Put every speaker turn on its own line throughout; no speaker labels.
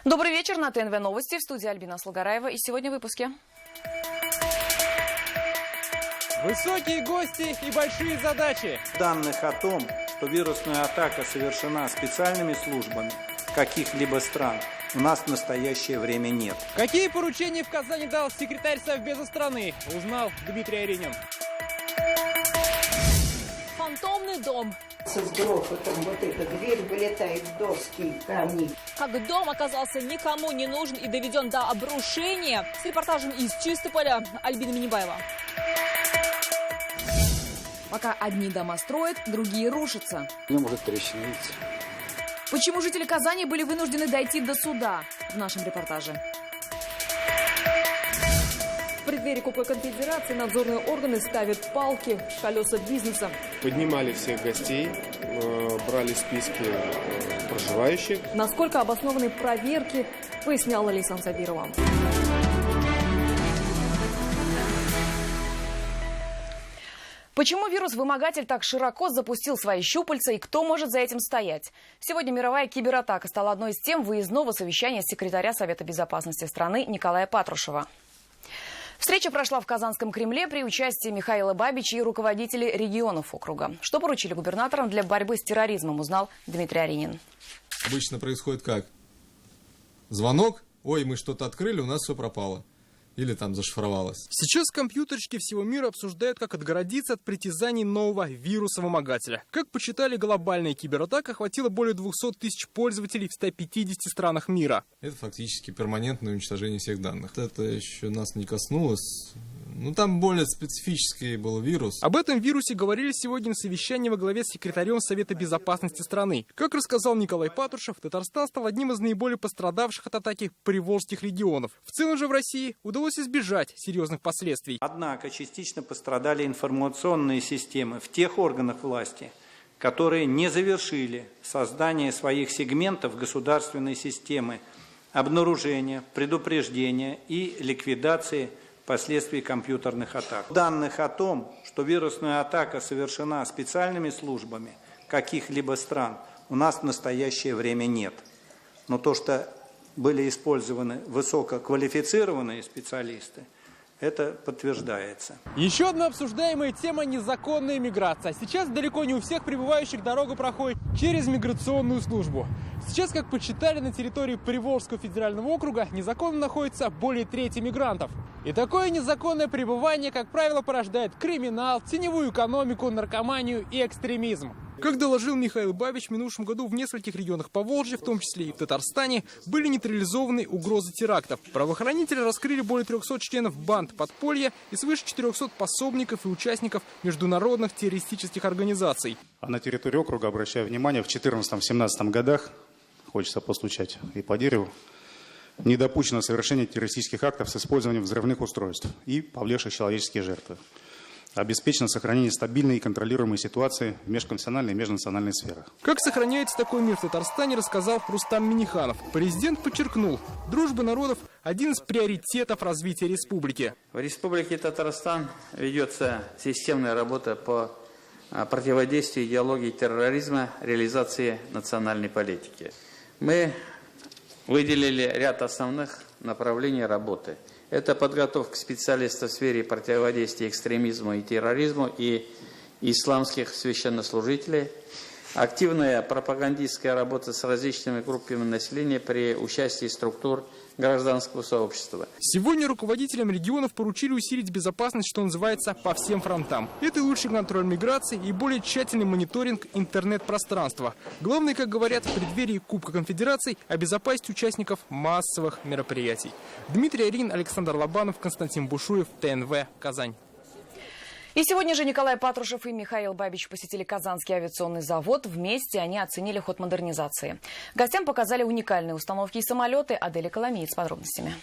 Добрый вечер. На ТНВ новости. В студии Альбина Слугараева. И сегодня в выпуске.
Высокие гости и большие задачи.
Данных о том, что вирусная атака совершена специальными службами каких-либо стран, у нас в настоящее время нет.
Какие поручения в Казани дал секретарь Совбеза страны, узнал Дмитрий Аринин.
Фантомный дом.
Со грохотом вот эта дверь вылетает, доски, камни.
Как дом оказался никому не нужен и доведен до обрушения. С репортажем из Чистополя Альбина Минибаева.
Пока одни дома строят, другие рушатся.
Не может трещина, видите.
Почему жители Казани были вынуждены дойти до суда? В нашем репортаже.
В преддверии Кубка Конфедерации надзорные органы ставят палки в колеса бизнеса.
Поднимали всех гостей, брали списки проживающих.
Насколько обоснованы проверки, поясняла Лейсан Сабирова.
Почему вирус-вымогатель так широко запустил свои щупальца и кто может за этим стоять? Сегодня мировая кибератака стала одной из тем выездного совещания секретаря Совета безопасности страны Николая Патрушева. Встреча прошла в Казанском Кремле при участии Михаила Бабича и руководителей регионов округа. Что поручили губернаторам для борьбы с терроризмом, узнал Дмитрий Аринин.
Обычно происходит как? Звонок, ой, мы что-то открыли, у нас все пропало. Или там зашифровалось.
Сейчас компьютерщики всего мира обсуждают, как отгородиться от притязаний нового вируса-вымогателя. Как почитали, глобальная кибератака охватила более 200 тысяч пользователей в 150 странах мира.
Это фактически перманентное уничтожение всех данных. Это еще нас не коснулось. Ну, там более специфический был вирус.
Об этом вирусе говорили сегодня на совещании во главе с секретарем Совета безопасности страны. Как рассказал Николай Патрушев, Татарстан стал одним из наиболее пострадавших от атаки приволжских регионов. В целом же в России удалось избежать серьезных последствий.
Однако частично пострадали информационные системы в тех органах власти, которые не завершили создание своих сегментов государственной системы обнаружения, предупреждения и ликвидации последствий компьютерных атак. Данных о том, что вирусная атака совершена специальными службами каких-либо стран, у нас в настоящее время нет. Но то, что были использованы высококвалифицированные специалисты, это подтверждается.
Еще одна обсуждаемая тема – незаконная миграция. Сейчас далеко не у всех прибывающих дорога проходит через миграционную службу. Сейчас, как подсчитали, на территории Приволжского федерального округа незаконно находится более трети мигрантов. И такое незаконное пребывание, как правило, порождает криминал, теневую экономику, наркоманию и экстремизм. Как доложил Михаил Бабич, в минувшем году в нескольких регионах Поволжья, в том числе и в Татарстане, были нейтрализованы угрозы терактов. Правоохранители раскрыли более 300 членов банд подполья и свыше 400 пособников и участников международных террористических организаций.
А на территории округа, обращаю внимание, в 2014-2017 годах, хочется постучать и по дереву, не допущено совершение террористических актов с использованием взрывных устройств и повлекших человеческие жертвы. Обеспечено сохранение стабильной и контролируемой ситуации в межконфессиональной и межнациональной сферах.
Как сохраняется такой мир в Татарстане, рассказал Рустам Миниханов. Президент подчеркнул, дружба народов – один из приоритетов развития республики.
В Республике Татарстан ведется системная работа по противодействию идеологии терроризма, реализации национальной политики. Мы выделили ряд основных направлений работы. Это подготовка специалистов в сфере противодействия экстремизму и терроризму и исламских священнослужителей, активная пропагандистская работа с различными группами населения при участии структур гражданского сообщества.
Сегодня руководителям регионов поручили усилить безопасность, что называется, по всем фронтам. Это и лучший контроль миграции, и более тщательный мониторинг интернет-пространства. Главное, как говорят, в преддверии Кубка Конфедерации обезопасить участников массовых мероприятий. Дмитрий Аринин, Александр Лобанов, Константин Бушуев, ТНВ, Казань.
И сегодня же Николай Патрушев и Михаил Бабич посетили Казанский авиационный завод. Вместе они оценили ход модернизации. Гостям показали уникальные установки и самолеты. Аделя Коломеец с подробностями.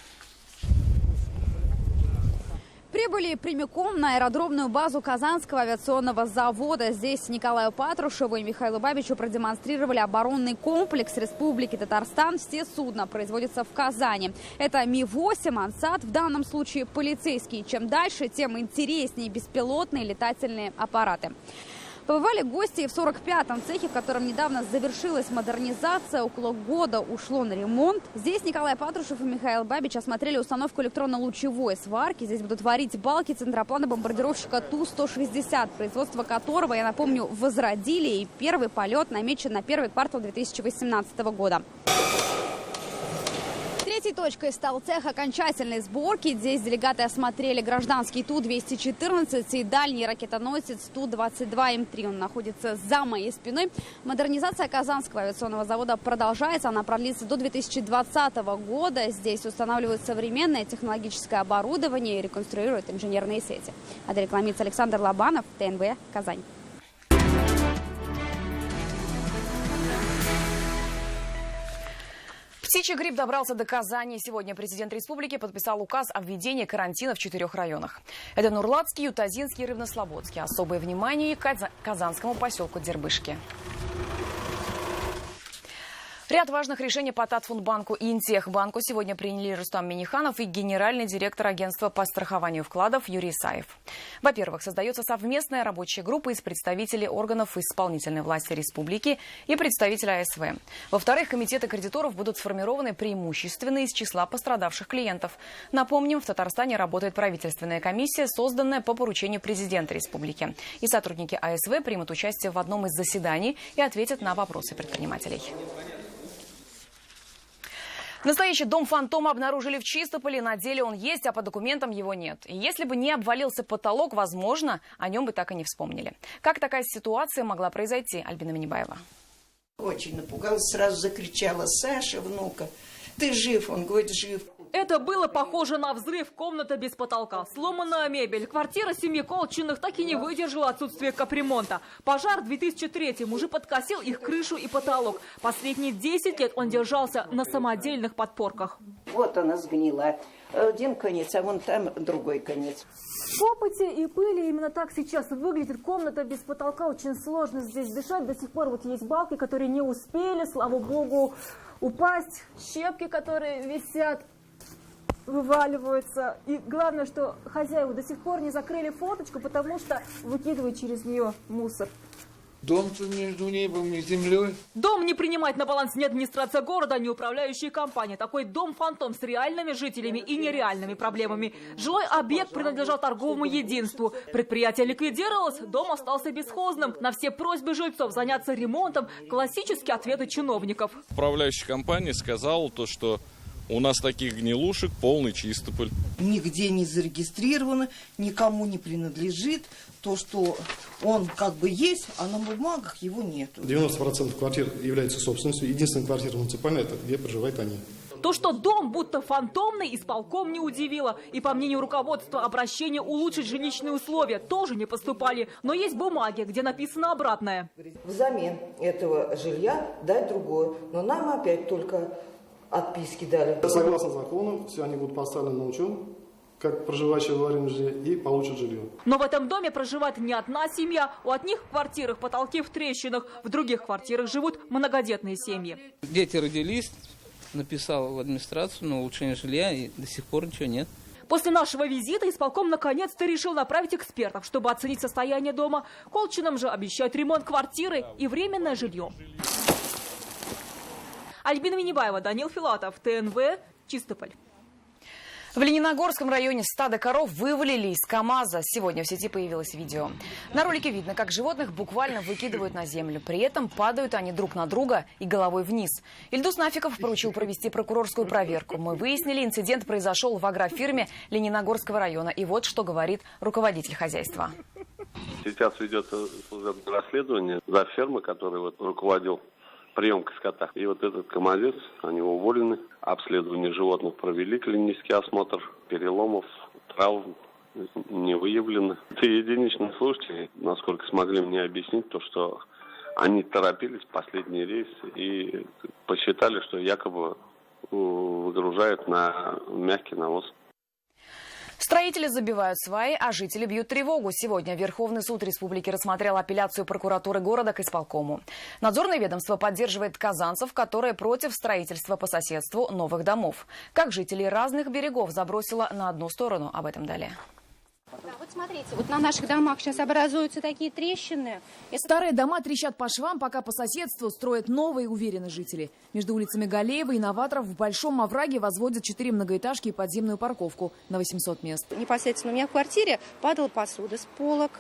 Прибыли прямиком на аэродромную базу Казанского авиационного завода. Здесь Николаю Патрушеву и Михаилу Бабичу продемонстрировали оборонный комплекс Республики Татарстан. Все судна производятся в Казани. Это Ми-8, Ансат, в данном случае полицейские. Чем дальше, тем интереснее беспилотные летательные аппараты. Побывали гости и в 45-м цехе, в котором недавно завершилась модернизация. Около года ушло на ремонт. Здесь Николай Патрушев и Михаил Бабич осмотрели установку электронно-лучевой сварки. Здесь будут варить балки центроплана бомбардировщика Ту-160, производство которого, я напомню, возродили. И первый полет намечен на первый квартал 2018 года. Третьей точкой стал цех окончательной сборки. Здесь делегаты осмотрели гражданский Ту-214 и дальний ракетоносец Ту-22М3. Он находится за моей спиной. Модернизация Казанского авиационного завода продолжается. Она продлится до 2020 года. Здесь устанавливают современное технологическое оборудование и реконструируют инженерные сети. Рекламист Александр Лобанов, ТНВ, Казань.
Птичий грипп добрался до Казани. Сегодня президент республики подписал указ о введении карантина в 4 районах. Это Нурлатский, Ютазинский и Рыбнослободский. Особое внимание казанскому поселку Дербышки. Ряд важных решений по Татфундбанку и Интехбанку сегодня приняли Рустам Миниханов и генеральный директор агентства по страхованию вкладов Юрий Исаев. Во-первых, создается совместная рабочая группа из представителей органов исполнительной власти республики и представителей АСВ. Во-вторых, комитеты кредиторов будут сформированы преимущественно из числа пострадавших клиентов. Напомним, в Татарстане работает правительственная комиссия, созданная по поручению президента республики. И сотрудники АСВ примут участие в одном из заседаний и ответят на вопросы предпринимателей. Настоящий дом-фантома обнаружили в Чистополе. На деле он есть, а по документам его нет. И если бы не обвалился потолок, возможно, о нем бы так и не вспомнили. Как такая ситуация могла произойти? Альбина Минибаева.
Очень напугалась, сразу закричала: «Саша, внука, ты жив?» Он говорит: «Жив».
Это было похоже на взрыв. Комната без потолка, сломанная мебель. Квартира семьи Колчиных так и не выдержала отсутствия капремонта. Пожар в 2003-м уже подкосил их крышу и потолок. Последние 10 лет он держался на самодельных подпорках.
Вот она сгнила. Один конец, а вон там другой конец.
В копоте и пыли именно так сейчас выглядит комната без потолка. Очень сложно здесь дышать. До сих пор вот есть балки, которые не успели, слава богу, упасть. Щепки, которые висят, вываливаются. И главное, что хозяева до сих пор не закрыли форточку, потому что выкидывают через нее мусор.
Дом-то между небом и землей.
Дом не принимает на баланс ни администрация города, ни управляющие компании. Такой дом-фантом с реальными жителями и нереальными проблемами. Жилой объект принадлежал торговому единству. Предприятие ликвидировалось, дом остался бесхозным. На все просьбы жильцов заняться ремонтом классические ответы чиновников.
Управляющая компания сказала то, что у нас таких гнилушек полный Чистополь.
Нигде не зарегистрировано, никому не принадлежит. То, что он как бы есть, а на бумагах его нет.
90% квартир являются собственностью. Единственная квартира муниципальная, это где проживают они.
То, что дом будто фантомный, исполком не удивило. И по мнению руководства, обращения улучшить жилищные условия тоже не поступали. Но есть бумаги, где написано обратное.
Взамен этого жилья дать другое. Но нам опять только отписки дали.
Согласно закону, все они будут поставлены на учет, как проживающие в аварийном жилье, и получат жилье.
Но в этом доме проживает не одна семья. У одних в квартирах потолки в трещинах, в других квартирах живут многодетные семьи.
Дети родились, написал в администрацию на улучшение жилья, и до сих пор ничего нет.
После нашего визита исполком наконец-то решил направить экспертов, чтобы оценить состояние дома. Колчинам же обещают ремонт квартиры и временное жилье. Альбина Минибаева, Данил Филатов, ТНВ, Чистополь.
В Лениногорском районе стадо коров вывалили из КАМАЗа. Сегодня в сети появилось видео. На ролике видно, как животных буквально выкидывают на землю. При этом падают они друг на друга и головой вниз. Ильдус Нафиков поручил провести прокурорскую проверку. Мы выяснили, инцидент произошел в агрофирме Лениногорского района. И вот что говорит руководитель хозяйства.
Сейчас ведет служебное расследование за фермой, который руководил приемкой скота. И вот этот КАМАЗец, они уволены. Обследование животных провели, клинический осмотр, переломов, травм не выявлено. Это единичные случаи, насколько смогли мне объяснить, то, что они торопились в последний рейс и посчитали, что якобы выгружают на мягкий навоз.
Строители забивают сваи, а жители бьют тревогу. Сегодня Верховный суд республики рассмотрел апелляцию прокуратуры города к исполкому. Надзорное ведомство поддерживает казанцев, которые против строительства по соседству новых домов. Как жителей разных берегов забросило на одну сторону. Об этом далее.
Вот смотрите, вот на наших домах сейчас образуются такие трещины.
Старые дома трещат по швам, пока по соседству строят новые, уверены жители. Между улицами Галеева и Новаторов в Большом овраге возводят 4 многоэтажки и подземную парковку на 800 мест.
Непосредственно у меня в квартире падала посуда с полок,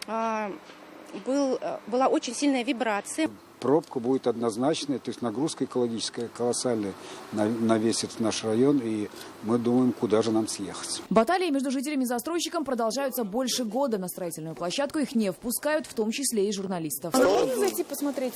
была очень сильная вибрация.
Пробка будет однозначная, то есть нагрузка экологическая колоссальная на весь этот наш район, и мы думаем, куда же нам съехать.
Баталии между жителями и застройщиком продолжаются больше года. На строительную площадку их не впускают, в том числе и журналистов.
Можно зайти посмотреть?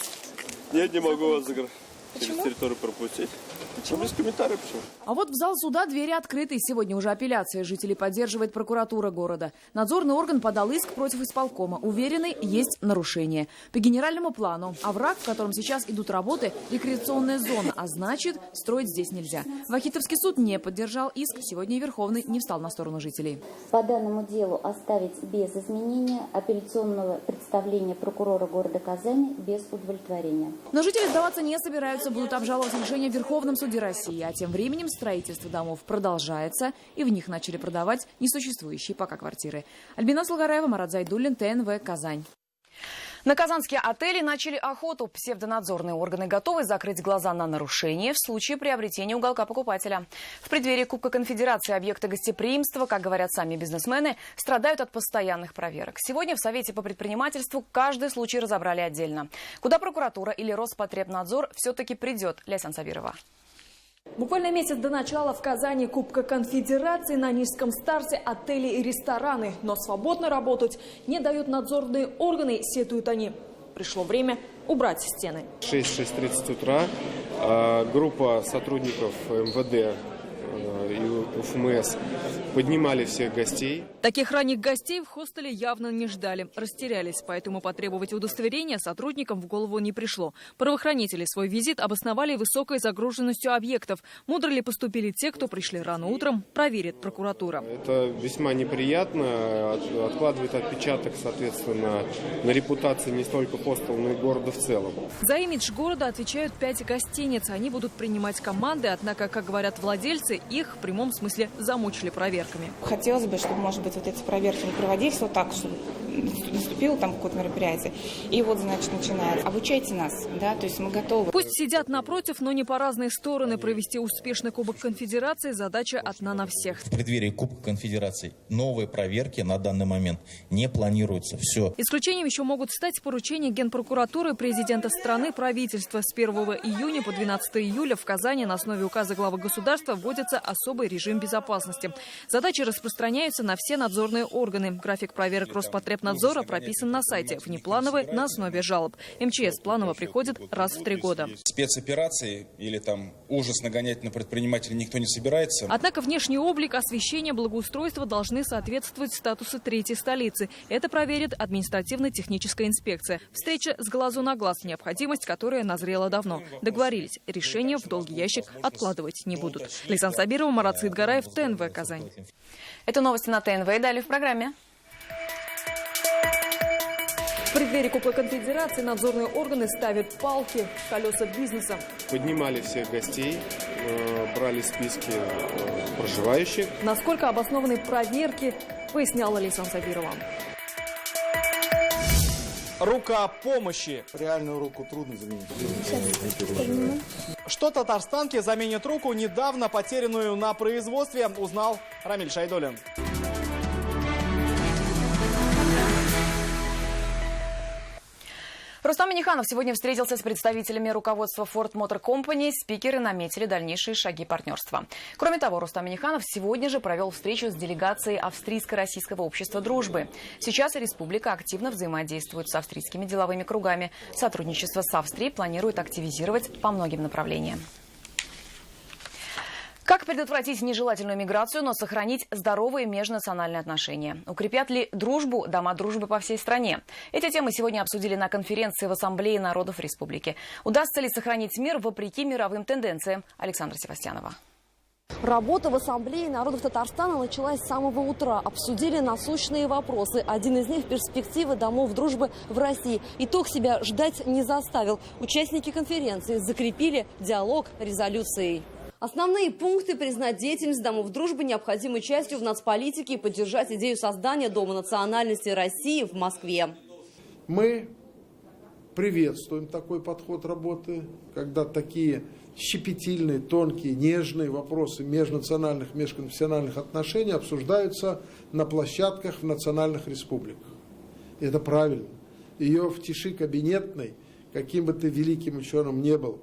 Я не могу вас через
Почему?
территорию пропустить. Почему? Без комментариев. Почему?
А вот в зал суда двери открыты. Сегодня уже апелляция. Жителей поддерживает прокуратура города. Надзорный орган подал иск против исполкома. Уверены, есть нарушение. По генеральному плану овраг, в котором сейчас идут работы, рекреационная зона, а значит, строить здесь нельзя. Вахитовский суд не поддержал иск. Сегодня и Верховный не встал на сторону жителей.
По данному делу оставить без изменения, апелляционного представления прокурора города Казани без удовлетворения.
Но жители сдаваться не собираются, будут обжаловать решение в Верховном суде России. А тем временем строительство домов продолжается, и в них начали продавать несуществующие пока квартиры. Альбина Слугараева, Марат Зайдуллин, ТНВ, Казань. На казанские отели начали охоту. Псевдонадзорные органы готовы закрыть глаза на нарушения в случае приобретения уголка покупателя. В преддверии Кубка Конфедерации объекты гостеприимства, как говорят сами бизнесмены, страдают от постоянных проверок. Сегодня в Совете по предпринимательству каждый случай разобрали отдельно. Куда прокуратура или Роспотребнадзор все-таки придет? Ляйсан Сабирова.
Буквально месяц до начала в Казани Кубка Конфедерации на низком старте отели и рестораны. Но свободно работать не дают надзорные органы, сетуют они. Пришло время убрать стены.
6-6:30 утра группа сотрудников МВД и УФМС поднимали всех гостей.
Таких ранних гостей в хостеле явно не ждали. Растерялись, поэтому потребовать удостоверения сотрудникам в голову не пришло. Правоохранители свой визит обосновали высокой загруженностью объектов. Мудро ли поступили те, кто пришли рано утром, проверит прокуратура.
Это весьма неприятно, откладывает отпечаток, соответственно, на репутации не столько хостела, но и города в целом.
За имидж города отвечают 5 гостиниц. Они будут принимать команды, однако, как говорят владельцы, их в прямом смысле замучили проверками.
Хотелось бы, чтобы, может быть, вот эти проверки не проводились вот так, чтобы наступило там какое-то мероприятие, и вот, значит, начинают. Обучайте нас, да, то есть мы готовы.
Пусть сидят напротив, но не по разные стороны. Провести успешный Кубок Конфедерации – задача одна на всех.
В преддверии Кубка Конфедерации новые проверки на данный момент не планируются. Все.
Исключением еще могут стать поручения Генпрокуратуры, президента страны, правительства. С 1 июня по 12 июля в Казани на основе указа главы государства вводится особый режим безопасности. Задачи распространяются на все надзорные органы. График проверок Роспотребнадзора прописан на сайте. Внеплановые на основе жалоб. МЧС планово приходит раз в 3 года.
Спецоперации или там ужас нагонять на предпринимателей никто не собирается.
Однако внешний облик, освещение, благоустройство должны соответствовать статусу третьей столицы. Это проверит административно-техническая инспекция. Встреча с глазу на глаз – необходимость, которая назрела давно. Договорились, решение в долгий ящик откладывать не будут. Ляйсан Сабирова, Марат Саидгараев, ТНВ, Казань.
Это новости на ТНВ и далее в программе.
В преддверии Кубка Конфедерации надзорные органы ставят палки в колеса бизнеса.
Поднимали всех гостей, брали списки проживающих.
Насколько обоснованы проверки, поясняла Ляйсан Сабирова.
Рука помощи.
Реальную руку трудно заменить.
Что татарстанки заменят руку, недавно потерянную на производстве, узнал Рамиль Шайдуллин.
Рустам Минниханов сегодня встретился с представителями руководства Ford Motor Company. Спикеры наметили дальнейшие шаги партнерства. Кроме того, Рустам Минниханов сегодня же провел встречу с делегацией Австрийско-Российского общества дружбы. Сейчас республика активно взаимодействует с австрийскими деловыми кругами. Сотрудничество с Австрией планирует активизировать по многим направлениям. Как предотвратить нежелательную миграцию, но сохранить здоровые межнациональные отношения? Укрепят ли дружбу дома дружбы по всей стране? Эти темы сегодня обсудили на конференции в Ассамблее народов республики. Удастся ли сохранить мир вопреки мировым тенденциям? Александра Севастьянова.
Работа в Ассамблее народов Татарстана началась с самого утра. Обсудили насущные вопросы. Один из них – перспективы домов дружбы в России. Итог себя ждать не заставил. Участники конференции закрепили диалог резолюцией. Основные пункты – признать деятельность домов дружбы необходимой частью в нацполитике и поддержать идею создания Дома национальности России в Москве.
Мы приветствуем такой подход работы, когда такие щепетильные, тонкие, нежные вопросы межнациональных, межконфессиональных отношений обсуждаются на площадках в национальных республиках. И это правильно. Ее в тиши кабинетной, каким бы ты великим ученым не был,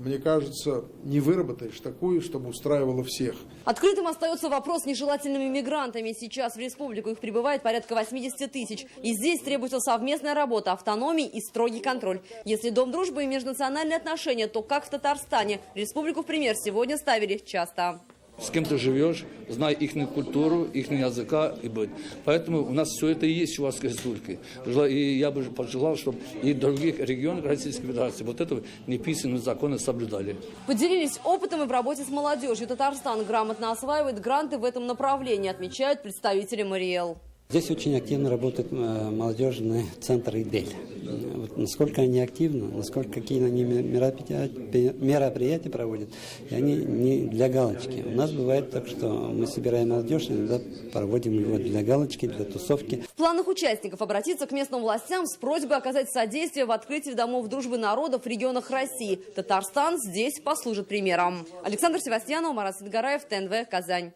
мне кажется, не выработаешь такую, чтобы устраивало всех.
Открытым остается вопрос с нежелательными мигрантами. Сейчас в республику их прибывает порядка 80 тысяч. И здесь требуется совместная работа, автономия и строгий контроль. Если Дом дружбы и межнациональные отношения, то как в Татарстане. Республику в пример сегодня ставили часто.
С кем ты живешь, знай их культуру, их языка и быт. Поэтому у нас все это и есть в Чувашской республике. И я бы пожелал, чтобы и в других регионах Российской Федерации вот это неписанные законы соблюдали.
Поделились опытом и в работе с молодежью. Татарстан грамотно осваивает гранты в этом направлении, отмечают представители Мариэл.
Здесь очень активно работает молодежный центр «Идель». Вот насколько они активны, насколько какие они мероприятия проводят, и они не для галочки. У нас бывает так, что мы собираем молодежь, иногда проводим его для галочки, для тусовки.
В планах участников обратиться к местным властям с просьбой оказать содействие в открытии домов дружбы народов в регионах России. Татарстан здесь послужит примером. Александр Севастьянов, Марат Сидгараев, ТНВ, Казань.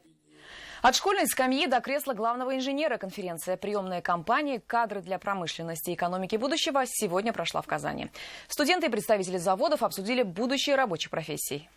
От школьной скамьи до кресла главного инженера конференция «Приемная кампания. Кадры для промышленности и экономики будущего» сегодня прошла в Казани. Студенты и представители заводов обсудили будущее рабочих профессий.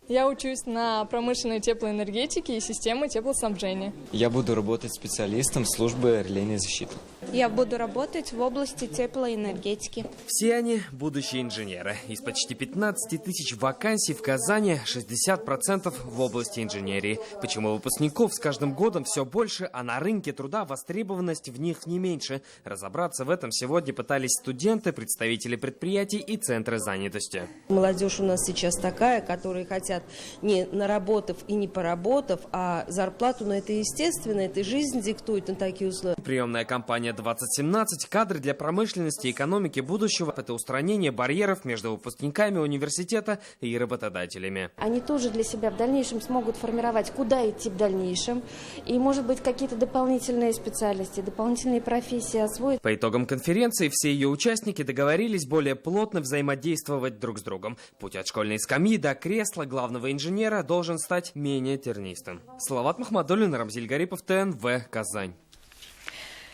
Я учусь на промышленной теплоэнергетике и системы теплоснабжения.
Я буду работать специалистом службы релейной защиты.
Я буду работать в области теплоэнергетики.
Все они будущие инженеры. Из почти 15 тысяч вакансий в Казани 60% в области инженерии. Почему выпускников с каждым годом все больше, а на рынке труда востребованность в них не меньше? Разобраться в этом сегодня пытались студенты, представители предприятий и центры занятости.
Молодежь у нас сейчас такая, которые хотят не наработав и не поработав, а зарплату, но это естественно, это жизнь диктует на такие условия.
Приемная кампания 2017 «Кадры для промышленности и экономики будущего» – это устранение барьеров между выпускниками университета и работодателями.
Они тоже для себя в дальнейшем смогут формировать, куда идти в дальнейшем, и, может быть, какие-то дополнительные специальности, дополнительные профессии освоить.
По итогам конференции все ее участники договорились более плотно взаимодействовать друг с другом. Путь от школьной скамьи до кресла главного инженера должен стать менее тернистым. Салават Махмадуллин, Рамзиль Гарипов, ТНВ, Казань.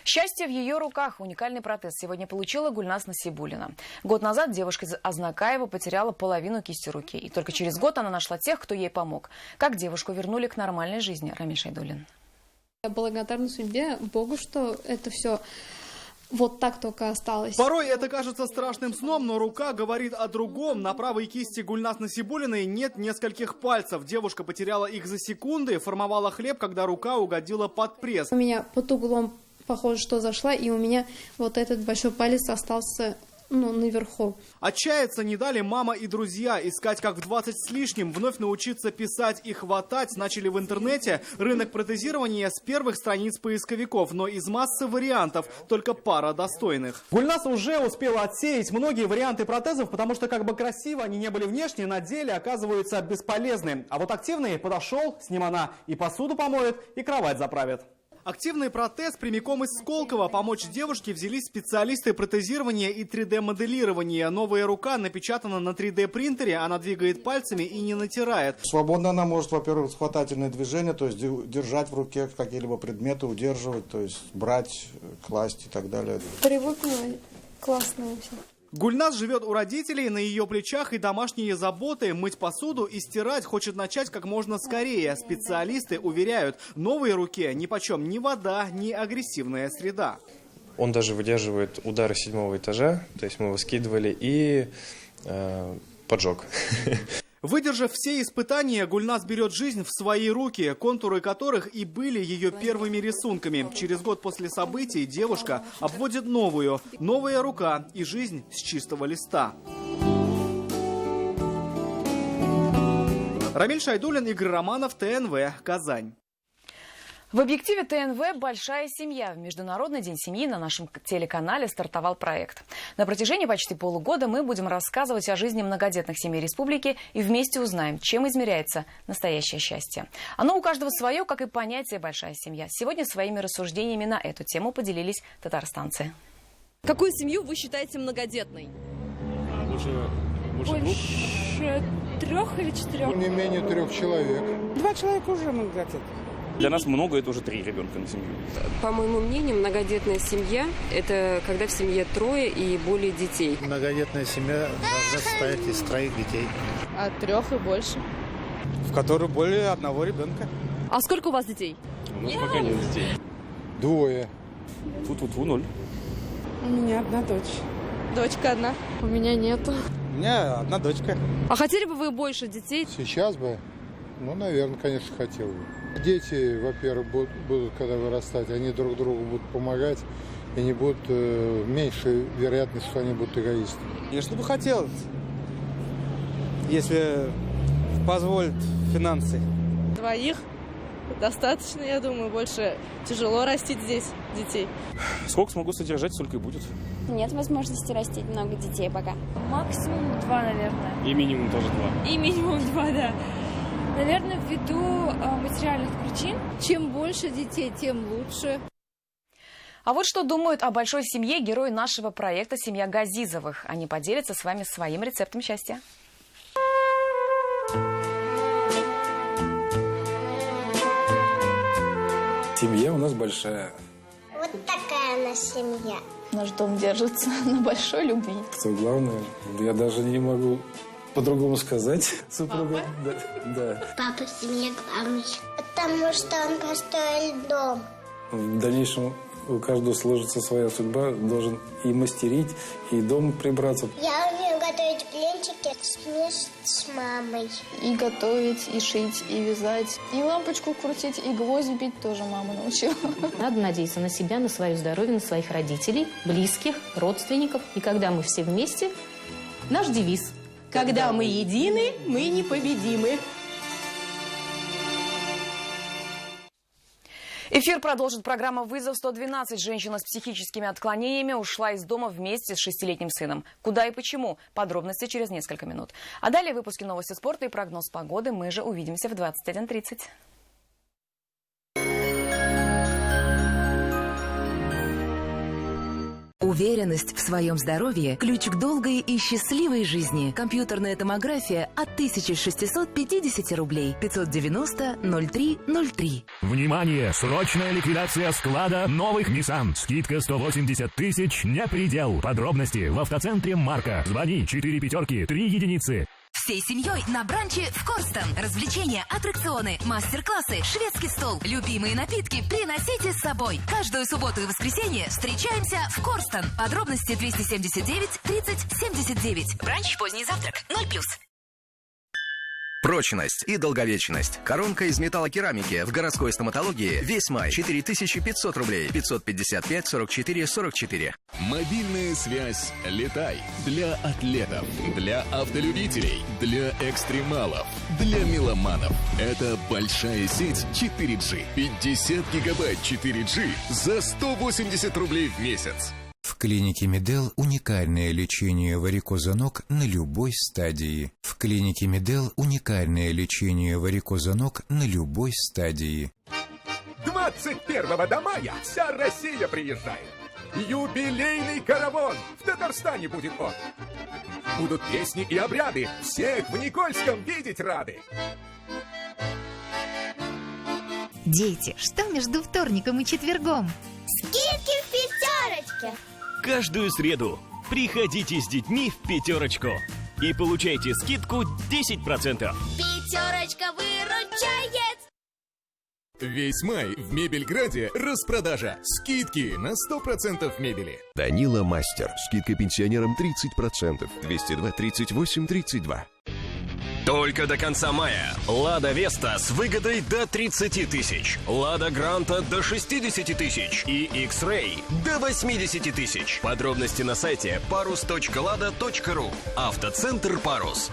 Счастье в ее руках. Уникальный протез сегодня получила Гульназ Насибуллина. Год назад девушка из Азнакаева потеряла половину кисти руки. И только через год она нашла тех, кто ей помог. Как девушку вернули к нормальной жизни? Рамиль Шайдуллин.
Я благодарна судьбе, Богу, что это все вот так только осталось.
Порой это кажется страшным сном, но рука говорит о другом. На правой кисти Гульназ Насибуллиной нет нескольких пальцев. Девушка потеряла их за секунды, формовала хлеб, когда рука угодила под пресс.
У меня под углом, похоже, что зашла, и у меня вот этот большой палец остался наверху.
Отчаяться не дали мама и друзья. Искать как в 20 с лишним, вновь научиться писать и хватать начали в интернете. Рынок протезирования с первых страниц поисковиков, но из массы вариантов только пара достойных.
Гульназ уже успела отсеять многие варианты протезов, потому что как бы красиво они не были внешне, на деле оказываются бесполезны. А вот активный подошел, с ним она и посуду помоет, и кровать заправит. Активный протез прямиком из Сколково. Помочь девушке взялись специалисты протезирования и 3D-моделирования. Новая рука напечатана на 3D-принтере, она двигает пальцами и не натирает.
Свободно она может, во-первых, схватательные движения, то есть держать в руке какие-либо предметы, удерживать, то есть брать, класть и так далее.
Привыкла, классно все.
Гульназ живет у родителей, на ее плечах и домашние заботы. Мыть посуду и стирать хочет начать как можно скорее. Специалисты уверяют, новой руке нипочем ни вода, ни агрессивная среда.
Он даже выдерживает удары 7-го этажа, то есть мы его скидывали и поджег.
Выдержав все испытания, Гульназ берет жизнь в свои руки, контуры которых и были ее первыми рисунками. Через год после событий девушка обводит новая рука и жизнь с чистого листа. Рамиль Шайдуллин, Игорь Романов, ТНВ, Казань.
В объективе ТНВ «Большая семья». В Международный день семьи на нашем телеканале стартовал проект. На протяжении почти полугода мы будем рассказывать о жизни многодетных семей республики и вместе узнаем, чем измеряется настоящее счастье. Оно у каждого свое, как и понятие «большая семья». Сегодня своими рассуждениями на эту тему поделились татарстанцы.
Какую семью вы считаете многодетной?
Больше 3 или 4.
Не менее 3 человек.
2 человека уже многодетные.
Для нас много, это уже 3 ребенка на семью.
По моему мнению, многодетная семья – это когда в семье 3 и более детей.
Многодетная семья должна состоять из 3 детей.
От 3 и больше.
В которой более 1 ребенка.
А сколько у вас детей?
У нас пока нет детей.
2.
Фу-фу-фу, 0.
У меня 1 дочь. Дочка 1. У меня нету.
У меня 1 дочка.
А хотели бы вы больше детей?
Сейчас бы, наверное, конечно, хотел бы. Дети, во-первых, будут, когда вырастать, они друг другу будут помогать, и не будут меньше вероятность, что они будут эгоистами. Конечно бы хотелось, если позволят финансы.
2 достаточно, я думаю. Больше тяжело растить здесь детей.
Сколько смогу содержать, столько и будет.
Нет возможности растить много детей пока.
Максимум 2, наверное.
И минимум тоже 2.
И минимум 2, да. Наверное, ввиду материальных причин. Чем больше детей, тем лучше.
А вот что думают о большой семье герои нашего проекта «Семья Газизовых». Они поделятся с вами своим рецептом счастья.
Семья у нас большая.
Вот такая у нас семья.
Наш дом держится на большой любви.
Что главное, я даже не могу по-другому сказать. Супруга. Да.
Папа в семье главный. Потому что он построил дом.
В дальнейшем у каждого сложится своя судьба. Должен и мастерить, и дом прибраться.
Я умею готовить блинчики вместе с мамой.
И готовить, и шить, и вязать. И лампочку крутить, и гвозди бить тоже мама научила.
Надо надеяться на себя, на свое здоровье, на своих родителей, близких, родственников. И когда мы все вместе, наш девиз: когда мы едины, мы непобедимы.
Эфир продолжит программа «Вызов 112». Женщина с психическими отклонениями ушла из дома вместе с 6-летним сыном. Куда и почему? Подробности через несколько минут. А далее выпуски новости спорта и прогноз погоды. Мы же увидимся в 21:30.
Уверенность в своем здоровье – ключ к долгой и счастливой жизни. Компьютерная томография от 1650 рублей. 590-03-03.
Внимание! Срочная ликвидация склада новых Nissan. Скидка 180 тысяч не предел. Подробности в автоцентре «Марка». Звони 4 пятерки 3 единицы.
Всей семьей на бранче в Корстон. Развлечения, аттракционы, мастер-классы, шведский стол. Любимые напитки приносите с собой. Каждую субботу и воскресенье встречаемся в Корстон. Подробности 279 30 79. Бранч, поздний завтрак, 0+.
Прочность и долговечность. Коронка из металлокерамики в городской стоматологии весь май 4500 рублей. 555 44 44.
Мобильная связь «Летай» для атлетов, для автолюбителей, для экстремалов, для меломанов. Это большая сеть 4G. 50 гигабайт 4G за 180 рублей в месяц.
В клинике Медел уникальное лечение варикоза ног на любой стадии. В клинике Медел уникальное лечение варикоза ног на любой стадии.
21 мая вся Россия приезжает. Юбилейный караван. В Татарстане будет он. Будут песни и обряды. Всех в Никольском видеть рады.
Дети, что между вторником и четвергом?
Скидки в пятерочке.
Каждую среду приходите с детьми в «Пятерочку» и получайте скидку 10%.
Пятерочка выручает.
Весь май в Мебельграде распродажа. Скидки на 100% мебели.
Данила Мастер. Скидка пенсионерам 30%. 202 38 32.
Только до конца мая. «Лада Веста» с выгодой до 30 тысяч. «Лада Гранта» до 60 тысяч. И X-Ray до 80 тысяч. Подробности на сайте parus.lada.ru. Автоцентр «Парус».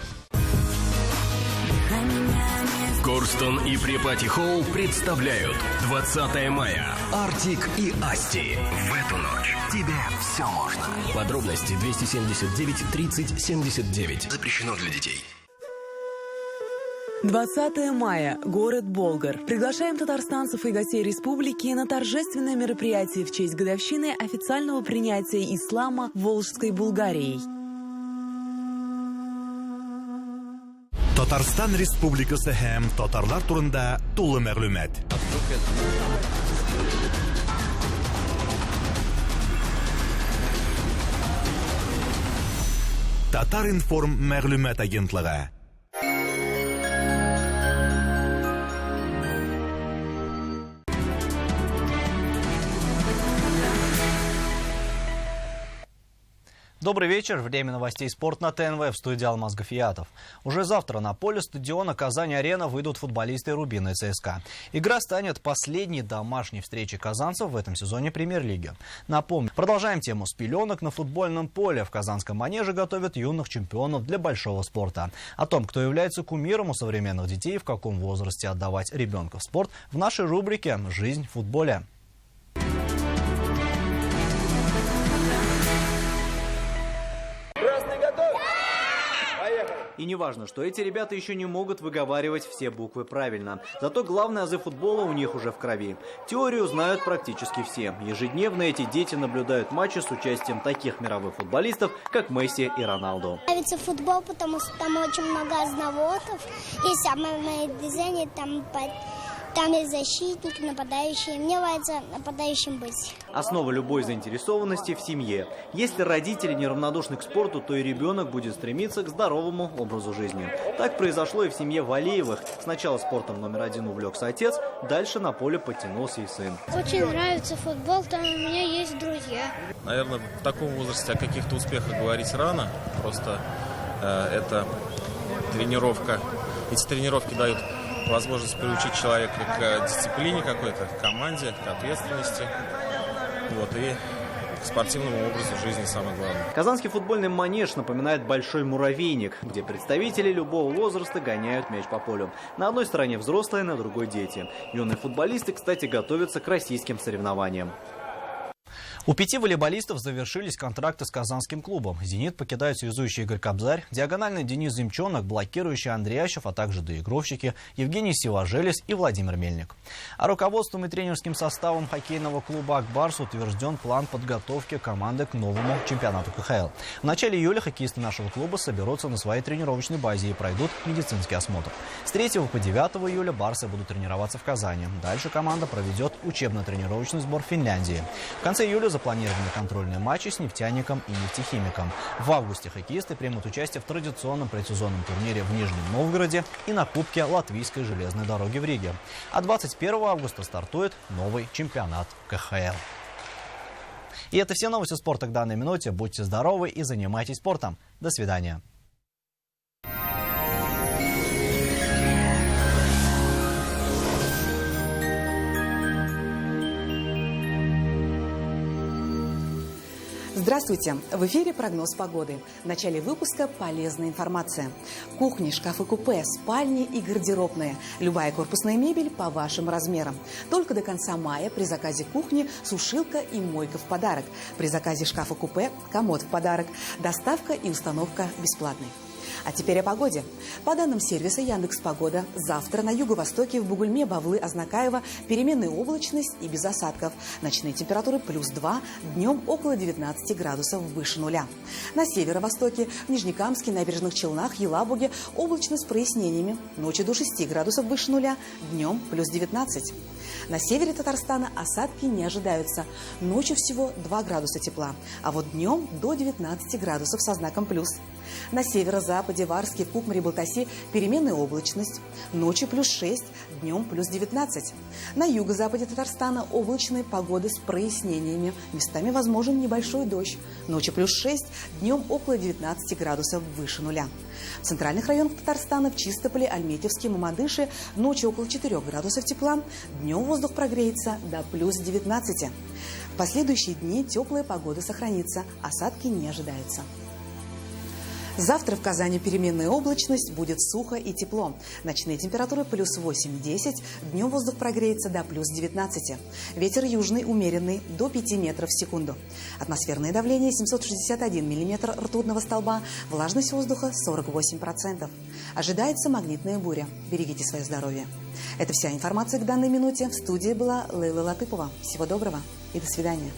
Корстон и Припати Холл представляют 20 мая. Артик и Асти. В эту ночь тебе все можно. Подробности 279 30 79. Запрещено для детей.
20 мая. Город Болгар. Приглашаем татарстанцев и гостей республики на торжественное мероприятие в честь годовщины официального принятия ислама Волжской Булгарией.
Татарстан Республикасы һәм татарлар турында тулы мәгълүмат. Татар-информ мәгълүмат агентлыгы. Добрый вечер. Время новостей «Спорт» на ТНВ. В студии Алмаз Гафиятов. Уже завтра на поле стадиона «Казань-Арена» выйдут футболисты «Рубина» и ЦСКА. Игра станет последней домашней встречей казанцев в этом сезоне Премьер-лиги. Напомню, продолжаем тему с пеленок на футбольном поле. В казанском манеже готовят юных чемпионов для большого спорта. О том, кто является кумиром у современных детей и в каком возрасте отдавать ребенка в спорт, в нашей рубрике «Жизнь в футболе».
И не важно, что эти ребята еще не могут выговаривать все буквы правильно. Зато главные азы футбола у них уже в крови. Теорию знают практически все. Ежедневно эти дети наблюдают матчи с участием таких мировых футболистов, как Месси и Роналду.
Нравится футбол, потому что там очень много разноводов. Есть самое движение, там есть защитник, нападающий. Мне нравится нападающим быть.
Основа любой заинтересованности в семье. Если родители неравнодушны к спорту, то и ребенок будет стремиться к здоровому образу жизни. Так произошло и в семье Валеевых. Сначала спортом номер 1 увлекся отец, дальше на поле подтянулся и сын.
Очень нравится футбол, там у меня есть друзья.
Наверное, в таком возрасте о каких-то успехах говорить рано. Просто это тренировка. Эти тренировки дают возможность приучить человека к дисциплине какой-то, к команде, к ответственности. И к спортивному образу жизни самое главное.
Казанский футбольный манеж напоминает большой муравейник, где представители любого возраста гоняют мяч по полю. На одной стороне взрослые, на другой дети. Юные футболисты, кстати, готовятся к российским соревнованиям.
У 5 волейболистов завершились контракты с казанским клубом. «Зенит» покидают связующий Игорь Кобзарь, диагональный Денис Земчонок, блокирующий Андрей Ащев, а также доигровщики Евгений Сиважелис и Владимир Мельник. А руководством и тренерским составом хоккейного клуба «Акбарс» утвержден план подготовки команды к новому чемпионату КХЛ. В начале июля хоккеисты нашего клуба соберутся на своей тренировочной базе и пройдут медицинский осмотр. С 3 по 9 июля «Барсы» будут тренироваться в Казани. Дальше команда проведет учебно-тренировочный сбор в Финляндии. В конце июля запланированы контрольные матчи с «Нефтяником» и «Нефтехимиком». В августе хоккеисты примут участие в традиционном предсезонном турнире в Нижнем Новгороде и на Кубке Латвийской железной дороги в Риге. А 21 августа стартует новый чемпионат КХЛ. И это все новости спорта к данной минуте. Будьте здоровы и занимайтесь спортом. До свидания.
Здравствуйте! В эфире прогноз погоды. В начале выпуска полезная информация. Кухни, шкафы-купе, спальни и гардеробные. Любая корпусная мебель по вашим размерам. Только до конца мая при заказе кухни сушилка и мойка в подарок. При заказе шкафа-купе комод в подарок. Доставка и установка бесплатной. А теперь о погоде. По данным сервиса Яндекс.Погода, завтра на юго-востоке в Бугульме, Бавлы, Азнакаево переменная облачность и без осадков. Ночные температуры +2, днем около 19 градусов выше нуля. На северо-востоке в Нижнекамске, Набережных Челнах, Елабуге облачно с прояснениями. Ночью до 6 градусов выше нуля, днем +19. На севере Татарстана осадки не ожидаются. Ночью всего 2 градуса тепла, а вот днем до 19 градусов со знаком плюс. На северо-западе, в Арске, в Кукмаре, Балтасе переменная облачность. Ночью +6, днем +19. На юго-западе Татарстана облачная погода с прояснениями. Местами возможен небольшой дождь. Ночью +6, днем около 19 градусов выше нуля. В центральных районах Татарстана, в Чистополе, Альметьевске, Мамадыше ночью около 4 градусов тепла. Днем воздух прогреется до +19. В последующие дни теплая погода сохранится, осадки не ожидаются. Завтра в Казани переменная облачность, будет сухо и тепло. Ночные температуры плюс 8-10, днем воздух прогреется до плюс 19. Ветер южный умеренный до 5 метров в секунду. Атмосферное давление 761 миллиметр ртутного столба, влажность воздуха 48%. Ожидается магнитная буря. Берегите свое здоровье. Это вся информация к данной минуте. В студии была Лейла Латыпова. Всего доброго и до свидания.